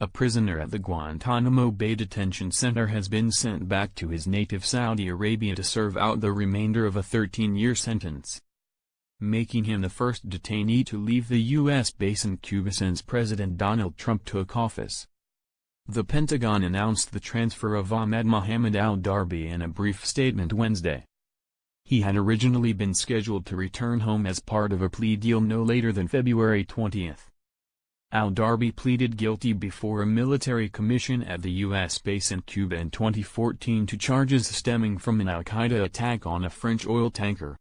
a prisoner at the Guantanamo Bay detention center has been sent back to his native Saudi Arabia to serve out the remainder of a 13-year sentence, making him the first detainee to leave the U.S. base in Cuba since President Donald Trump took office. The Pentagon announced the transfer of Ahmed Mohammed al-Darbi in a brief statement Wednesday. He had originally been scheduled to return home as part of a plea deal no later than February 20. Al-Darbi pleaded guilty before a military commission at the U.S. base in Cuba in 2014 to charges stemming from an al-Qaeda attack on a French oil tanker.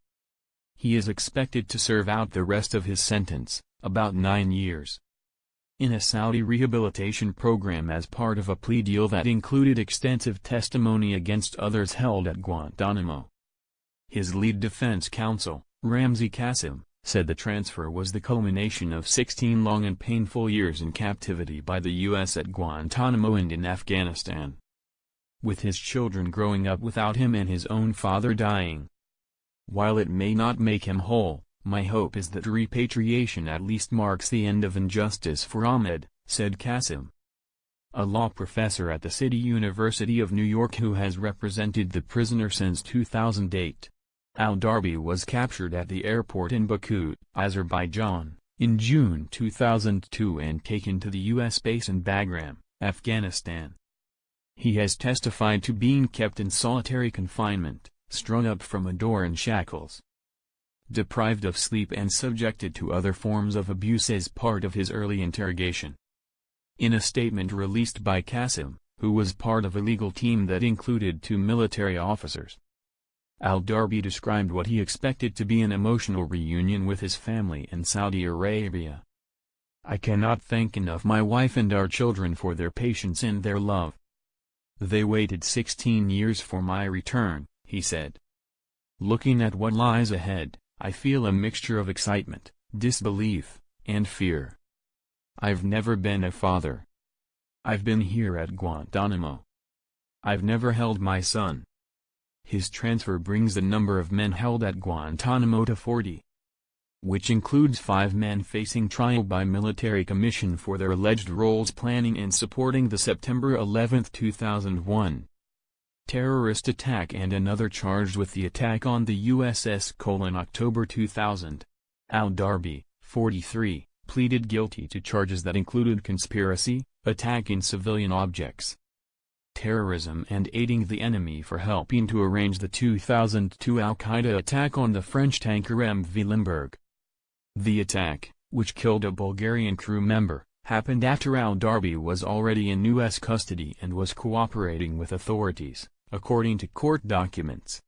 He is expected to serve out the rest of his sentence, about 9 years, in a Saudi rehabilitation program as part of a plea deal that included extensive testimony against others held at Guantanamo. His lead defense counsel, Ramzi Kassem, said the transfer was the culmination of 16 long and painful years in captivity by the U.S. at Guantanamo and in Afghanistan, with his children growing up without him and his own father dying. While it may not make him whole, my hope is that repatriation at least marks the end of injustice for Ahmed, said Kassem, a law professor at the City University of New York who has represented the prisoner since 2008. Al-Darbi was captured at the airport in Baku, Azerbaijan, in June 2002 and taken to the U.S. base in Bagram, Afghanistan. He has testified to being kept in solitary confinement, strung up from a door in shackles, deprived of sleep and subjected to other forms of abuse as part of his early interrogation. In a statement released by Kassem, who was part of a legal team that included 2 military officers, Al-Darbi described what he expected to be an emotional reunion with his family in Saudi Arabia. "I cannot thank enough my wife and our children for their patience and their love. They waited 16 years for my return," he said. "Looking at what lies ahead, I feel a mixture of excitement, disbelief, and fear. I've never been a father. I've been here at Guantanamo. I've never held my son." His transfer brings the number of men held at Guantanamo to 40, which includes 5 men facing trial by military commission for their alleged roles planning and supporting the September 11, 2001 terrorist attack and another charged with the attack on the USS Cole in October 2000. Al-Darbi, 43, pleaded guilty to charges that included conspiracy, attacking civilian objects, terrorism and aiding the enemy for helping to arrange the 2002 al-Qaeda attack on the French tanker MV Limburg. The attack, which killed a Bulgarian crew member, happened after al-Darbi was already in U.S. custody and was cooperating with authorities, according to court documents.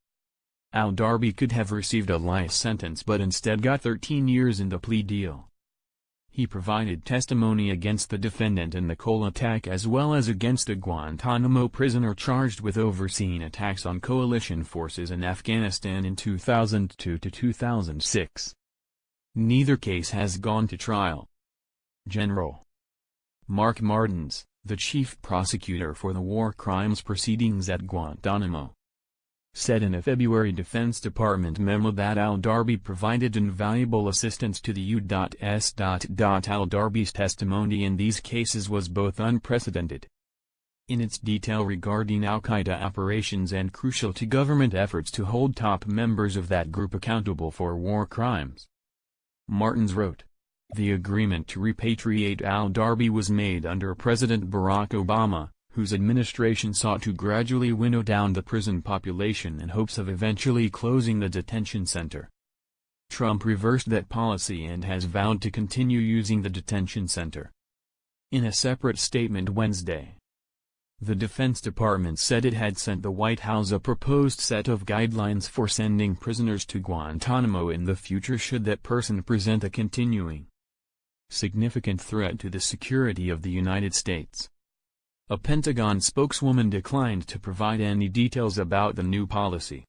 Al-Darbi could have received a life sentence but instead got 13 years in the plea deal. He provided testimony against the defendant in the Cole attack as well as against a Guantanamo prisoner charged with overseeing attacks on coalition forces in Afghanistan in 2002 to 2006. Neither case has gone to trial. General Mark Martins, the chief prosecutor for the war crimes proceedings at Guantanamo, said in a February Defense Department memo that al-Darbi provided invaluable assistance to the U.S. Al-Darbi's testimony in these cases was both unprecedented in its detail regarding al-Qaeda operations and crucial to government efforts to hold top members of that group accountable for war crimes. Martins wrote, "The agreement to repatriate al-Darbi was made under President Barack Obama, whose administration sought to gradually winnow down the prison population in hopes of eventually closing the detention center. Trump reversed that policy and has vowed to continue using the detention center." In a separate statement Wednesday, the Defense Department said it had sent the White House a proposed set of guidelines for sending prisoners to Guantanamo in the future should that person present a continuing, significant threat to the security of the United States. A Pentagon spokeswoman declined to provide any details about the new policy.